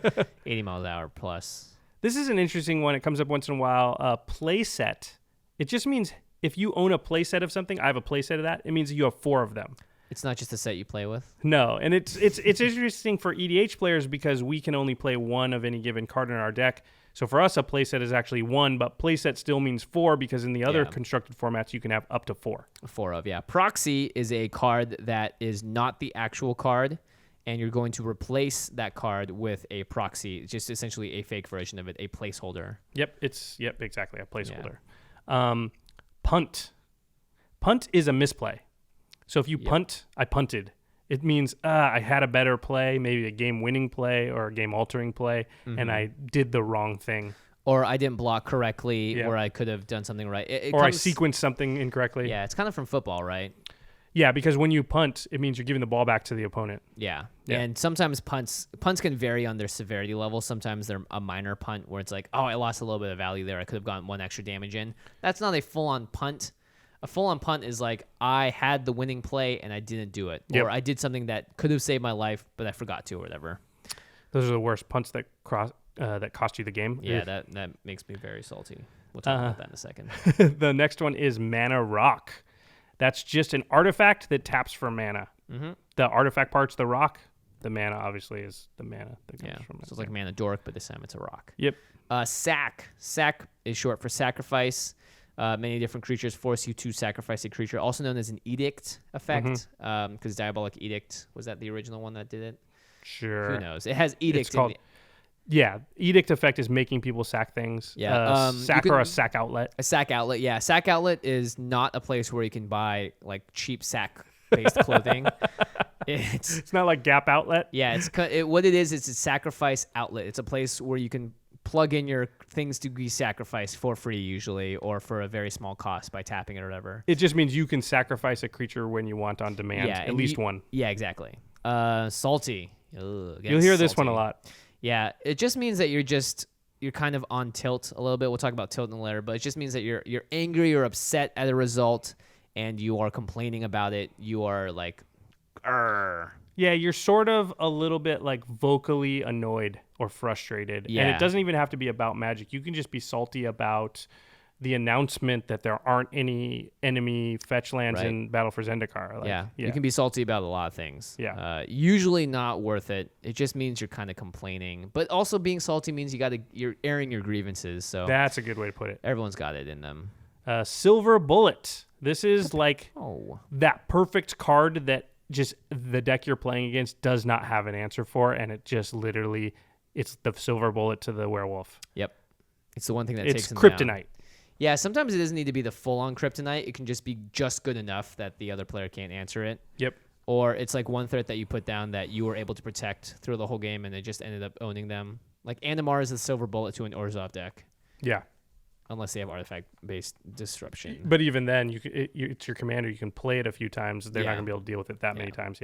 80 miles an hour plus. This is an interesting one. It comes up once in a while. Playset. It just means if you own a playset of something, I have a playset of that, it means you have 4 of them. It's not just a set you play with? No, and it's interesting for EDH players because we can only play 1 of any given card in our deck. So for us, a playset is actually 1, but playset still means 4 because in the other constructed formats, you can have up to 4. 4 of, yeah. Proxy is a card that is not the actual card, and you're going to replace that card with a proxy. It's just essentially a fake version of it, a placeholder. Yep, exactly, a placeholder. Yeah. Punt. Punt is a misplay. So if you punt, I punted. It means I had a better play, maybe a game-winning play or a game-altering play, and I did the wrong thing. Or I didn't block correctly, or I could have done something right. I sequenced something incorrectly. Yeah, it's kind of from football, right? Yeah, because when you punt, it means you're giving the ball back to the opponent. Yeah. And sometimes punts can vary on their severity level. Sometimes they're a minor punt where it's like, oh, I lost a little bit of value there. I could have gotten 1 extra damage in. That's not a full-on punt. A full-on punt is like, I had the winning play and I didn't do it. Or I did something that could have saved my life, but I forgot to or whatever. Those are the worst punts that cost you the game. Yeah, that makes me very salty. We'll talk about that in a second. The next one is Mana Rock. That's just an artifact that taps for mana. Mm-hmm. The artifact part's the rock. The mana, obviously, is the mana that comes from it. So it's like Mana Dork, but this time it's a rock. Yep. Sack. Sack is short for sacrifice. Many different creatures force you to sacrifice a creature, also known as an edict effect, because Diabolic Edict, was that the original one that did it? Sure. Who knows? It has edict in Yeah, edict effect is making people sack things. Yeah, sack or a sack outlet. A sack outlet, yeah. Sack outlet is not a place where you can buy like cheap sack-based clothing. It's not like Gap outlet. Yeah, what it is. It's a sacrifice outlet. It's a place where you can plug in your things to be sacrificed for free, usually, or for a very small cost by tapping it or whatever. It just means you can sacrifice a creature when you want on demand. Yeah, at least one. Yeah, exactly. Salty. You'll hear this one a lot. Yeah, it just means that you're kind of on tilt a little bit. We'll talk about tilt in the later, but it just means that you're angry or upset at a result, and you are complaining about it. You are like, Arr. Yeah, you're sort of a little bit like vocally annoyed or frustrated. Yeah. And it doesn't even have to be about Magic. You can just be salty about the announcement that there aren't any enemy fetch lands in Battle for Zendikar. Yeah, you can be salty about a lot of things. Yeah. Usually not worth it. It just means you're kind of complaining. But also being salty means you're airing your grievances. So that's a good way to put it. Everyone's got it in them. Silver Bullet. This is like that perfect card that just the deck you're playing against does not have an answer for, and it just literally, it's the silver bullet to the werewolf. Yep. It's the one thing that takes him down. It's kryptonite. Yeah, sometimes it doesn't need to be the full-on kryptonite. It can just be just good enough that the other player can't answer it. Yep. Or it's like one threat that you put down that you were able to protect through the whole game, and it just ended up owning them. Like Animar is a silver bullet to an Orzhov deck. Yeah. Unless they have artifact-based disruption. But even then, it's your commander. You can play it a few times. They're not going to be able to deal with it that many times,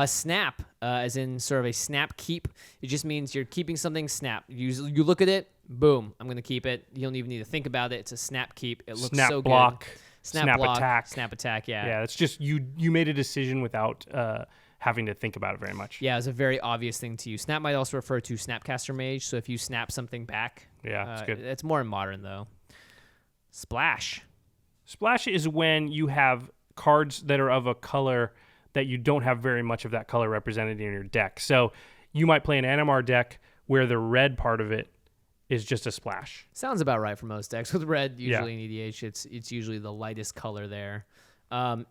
Snap, as in sort of a snap keep. It just means you're keeping something snap. You look at it, boom, I'm going to keep it. You don't even need to think about it. It's a snap keep. It looks snap so block, good. Snap block, attack. Snap attack, yeah. Yeah, it's just you made a decision without having to think about it very much. Yeah, it's a very obvious thing to use. Snap might also refer to Snapcaster Mage, so if you snap something back. Yeah, it's good. It's more modern, though. Splash. Splash is when you have cards that are of a color that you don't have very much of that color represented in your deck. So you might play an Animar deck where the red part of it is just a splash. Sounds about right for most decks. With red, usually in EDH, it's usually the lightest color there.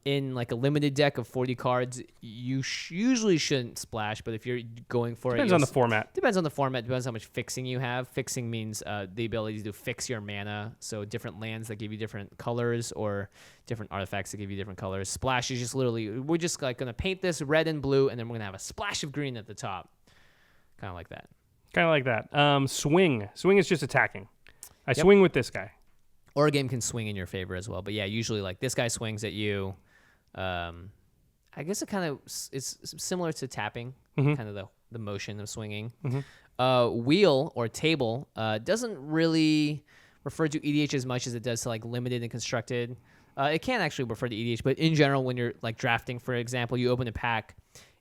In like a limited deck of 40 cards, you usually shouldn't splash, but if you're going for Depends on the format. Depends on the format. Depends how much fixing you have. Fixing means the ability to fix your mana, so different lands that give you different colors or different artifacts that give you different colors. Splash is just literally, we're just like going to paint this red and blue, and then we're going to have a splash of green at the top. Kind of like that. Kind of like that. Swing. Swing is just attacking. I swing with this guy. Or a game can swing in your favor as well. But yeah, usually like this guy swings at you. I guess it kind of is similar to tapping, kind of the motion of swinging. Wheel or table doesn't really refer to EDH as much as it does to like limited and constructed. It can actually refer to EDH, but in general, when you're like drafting, for example, you open a pack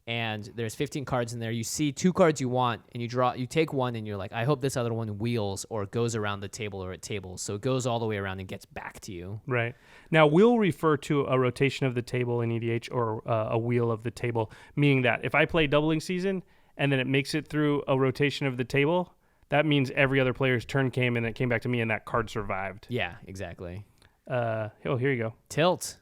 and there's 15 cards in there. You see 2 cards you want, and you take one, and you're like, I hope this other one wheels or goes around the table or at tables. So it goes all the way around and gets back to you. Right. Now, wheel refer to a rotation of the table in EDH or a wheel of the table, meaning that if I play Doubling Season and then it makes it through a rotation of the table, that means every other player's turn came and it came back to me and that card survived. Yeah, exactly. Oh, here you go. Tilt.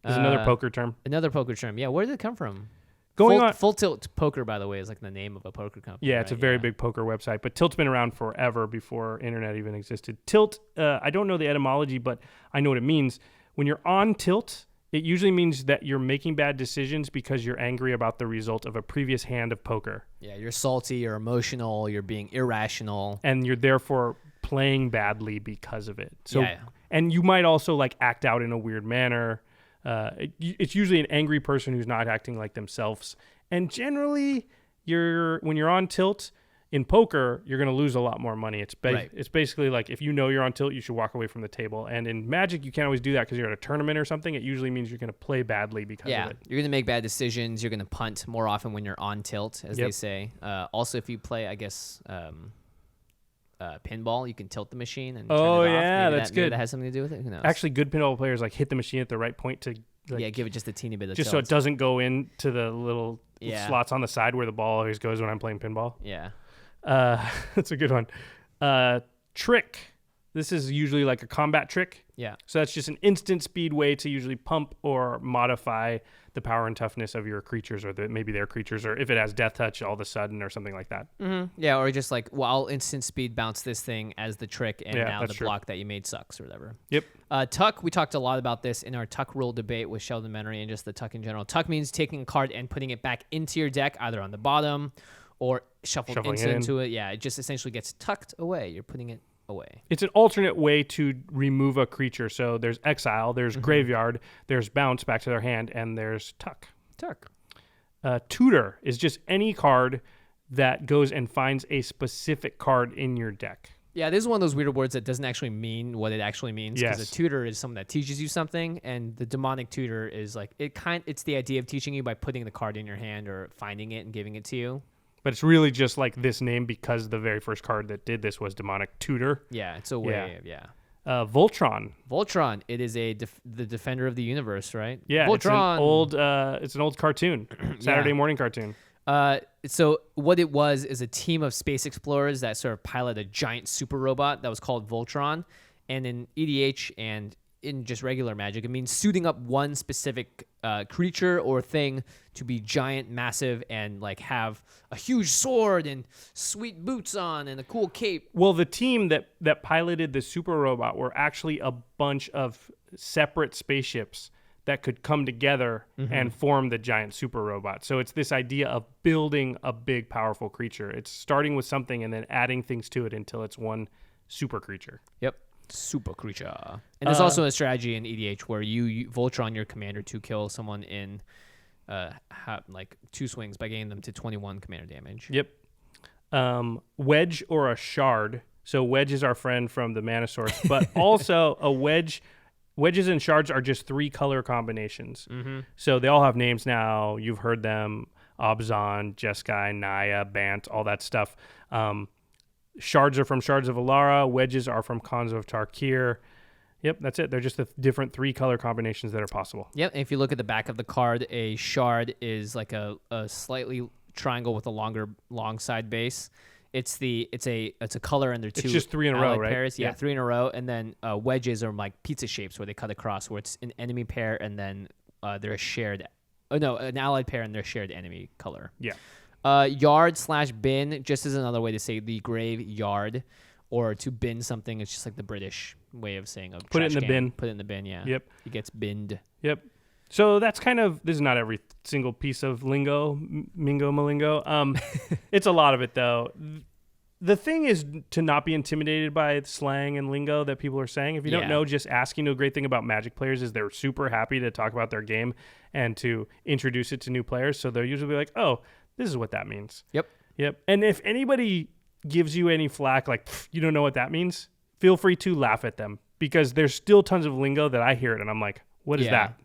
There's another poker term. Another poker term. Yeah, where did it come from? Full Tilt Poker, by the way, is like the name of a poker company. Yeah, it's a very big poker website. But Tilt's been around forever before internet even existed. Tilt, I don't know the etymology, but I know what it means. When you're on tilt, it usually means that you're making bad decisions because you're angry about the result of a previous hand of poker. Yeah, you're salty, you're emotional, you're being irrational. And you're therefore playing badly because of it. So, yeah. And you might also like act out in a weird manner. It's usually an angry person who's not acting like themselves. And generally, when you're on tilt in poker, you're going to lose a lot more money. It's basically like if you know you're on tilt, you should walk away from the table. And in Magic, you can't always do that because you're at a tournament or something. It usually means you're going to play badly because of it. You're going to make bad decisions. You're going to punt more often when you're on tilt, as they say. Also, if you play, I guess, pinball, you can tilt the machine and turn it off. Maybe that's good. That has something to do with it. Who knows? Actually, good pinball players like hit the machine at the right point to give it just a teeny bit of just tilt. so it doesn't go into the little slots on the side where the ball always goes when I'm playing pinball. Yeah. That's a good one. Trick. This is usually like a combat trick. Yeah. So that's just an instant speed way to usually pump or modify the power and toughness of your creatures, or maybe their creatures, or if it has death touch all of a sudden or something like that. Yeah, or just like, well, I'll instant speed bounce this thing as the trick, and now the block that you made sucks or whatever. Yep. Tuck, we talked a lot about this in our Tuck rule debate with Sheldon Menery and just the Tuck in general. Tuck means taking a card and putting it back into your deck, either on the bottom or shuffling into it. Yeah, it just essentially gets tucked away. You're putting it away. It's an alternate way to remove a creature. So there's exile, there's graveyard, there's bounce back to their hand, and there's tuck. Tutor is just any card that goes and finds a specific card in your deck. Yeah, this is one of those weird words that doesn't actually mean what it actually means. Because a tutor is someone that teaches you something, and the demonic tutor is like it's the idea of teaching you by putting the card in your hand or finding it and giving it to you. But it's really just like this name because the very first card that did this was Demonic Tutor. Yeah, it's a way of, Voltron. Voltron, it is the defender of the universe, right? Yeah, Voltron. it's an old cartoon, Saturday morning cartoon. So what it was is a team of space explorers that sort of pilot a giant super robot that was called Voltron. And in EDH and in just regular Magic, it means suiting up one specific creature or thing to be giant, massive, and like have a huge sword and sweet boots on and a cool cape. Well, the team that piloted the super robot were actually a bunch of separate spaceships that could come together and form the giant super robot. So it's this idea of building a big, powerful creature. It's starting with something and then adding things to it until it's one super creature. Yep. Super creature. And there's also a strategy in EDH where you Voltron your commander to kill someone in like 2 swings by getting them to 21 commander damage. Yep. Wedge or a shard. So Wedge is our friend from the Mana Source, but also a wedge. Wedges and shards are just 3 color combinations. So they all have names now. You've heard them. Abzan, Jeskai, Naya, Bant, all that stuff. Shards are from Shards of Alara. Wedges are from Khans of Tarkir. Yep, that's it. They're just the different 3 color combinations that are possible. Yep, and if you look at the back of the card, a shard is like a slightly triangle with a long side base. It's a color and they're 2. It's just 3 in a row, right? Pairs. Yeah, 3 in a row. And then wedges are like pizza shapes where they cut across, where it's an enemy pair and then they're a shared. Oh no, an allied pair and their shared enemy color. Yeah. Yard/bin, just as another way to say the graveyard, or to bin something. It's just like the British way of saying put it in the bin. Put it in the bin, yeah. Yep. It gets binned. Yep. So that's kind of, this is not every single piece of lingo, mingo, malingo. It's a lot of it though. The thing is to not be intimidated by slang and lingo that people are saying. If you don't know, just asking. A great thing about Magic players is they're super happy to talk about their game and to introduce it to new players. So they'll usually be like, oh, this is what that means. Yep. And if anybody gives you any flack, like, you don't know what that means, feel free to laugh at them, because there's still tons of lingo that I hear it and I'm like, what is that?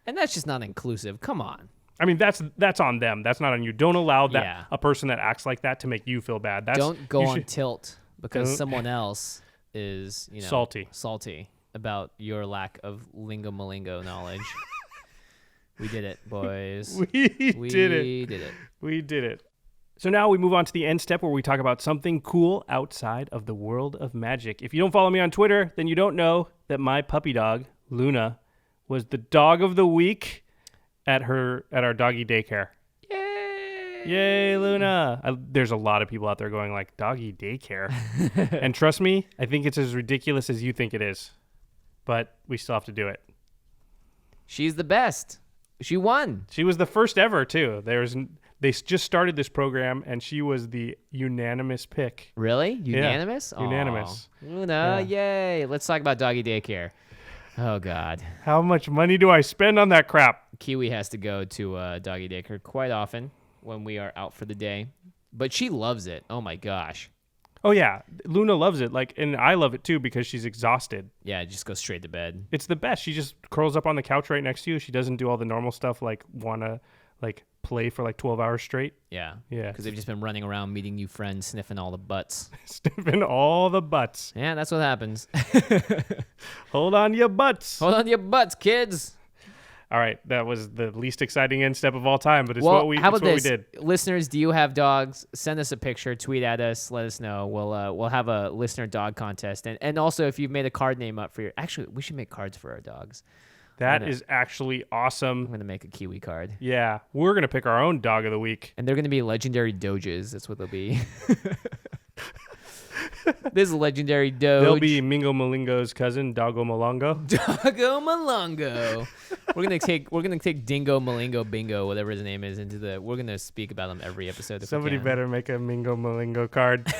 And that's just not inclusive. Come on. I mean, that's on them. That's not on you. Don't allow that a person that acts like that to make you feel bad. Don't go on tilt because someone else is, salty about your lack of lingo malingo knowledge. We did it, boys. We did it. So now we move on to the end step where we talk about something cool outside of the world of Magic. If you don't follow me on Twitter, then you don't know that my puppy dog, Luna, was the dog of the week at our doggy daycare. Yay, Luna. There's a lot of people out there going like, doggy daycare. And trust me, I think it's as ridiculous as you think it is. But we still have to do it. She's the best. She won. She was the first ever, too. They just started this program, and she was the unanimous pick. Really? Unanimous? Yeah. Unanimous. Luna, yay. Let's talk about doggy daycare. Oh, God. How much money do I spend on that crap? Kiwi has to go to doggy daycare quite often when we are out for the day. But she loves it. Oh, my gosh. Oh, yeah. Luna loves it. And I love it, too, because she's exhausted. Yeah, just go straight to bed. It's the best. She just curls up on the couch right next to you. She doesn't do all the normal stuff like want to play for 12 hours straight. Yeah. Yeah. Because they've just been running around meeting new friends, sniffing all the butts. Sniffing all the butts. Yeah, that's what happens. Hold on to your butts. Hold on to your butts, kids. All right. That was the least exciting end step of all time, but it's what we did. Listeners, do you have dogs? Send us a picture, tweet at us, let us know. We'll have a listener dog contest. And also, if you've made a card name up for your... Actually, we should make cards for our dogs. That is actually awesome. I'm going to make a Kiwi card. Yeah. We're going to pick our own dog of the week. And they're going to be legendary doges. That's what they'll be. This is legendary doge. They'll be Mingo Malingo's cousin, Doggo Malongo. Doggo Malongo. We're gonna take Dingo Malingo Bingo, whatever his name is, we're gonna speak about him every episode. Somebody better make a Mingo Malingo card.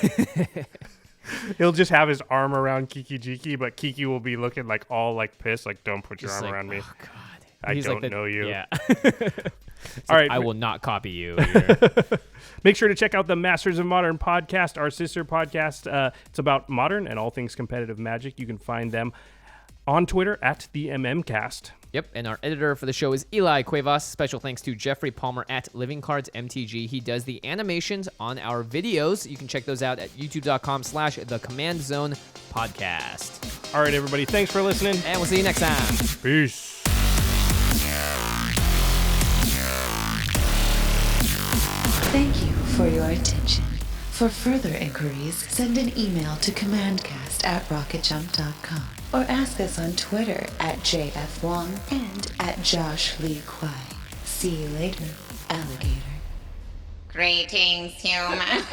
He'll just have his arm around Kiki Jiki, but Kiki will be looking all pissed, don't put your arm around me. Oh God. I don't know you. Yeah. All right. I will not copy you. Make sure to check out the Masters of Modern podcast, our sister podcast. It's about modern and all things competitive Magic. You can find them on Twitter at the MMCast. Yep, and our editor for the show is Eli Cuevas. Special thanks to Jeffrey Palmer at Living Cards MTG. He does the animations on our videos. You can check those out at youtube.com/The Command Zone Podcast. All right, everybody. Thanks for listening. And we'll see you next time. Peace. Thank you for your attention. For further inquiries, send an email to commandcast@rocketjump.com or ask us on Twitter at JFWong and at Josh Lee Kwai. See you later, alligator. Greetings, humans.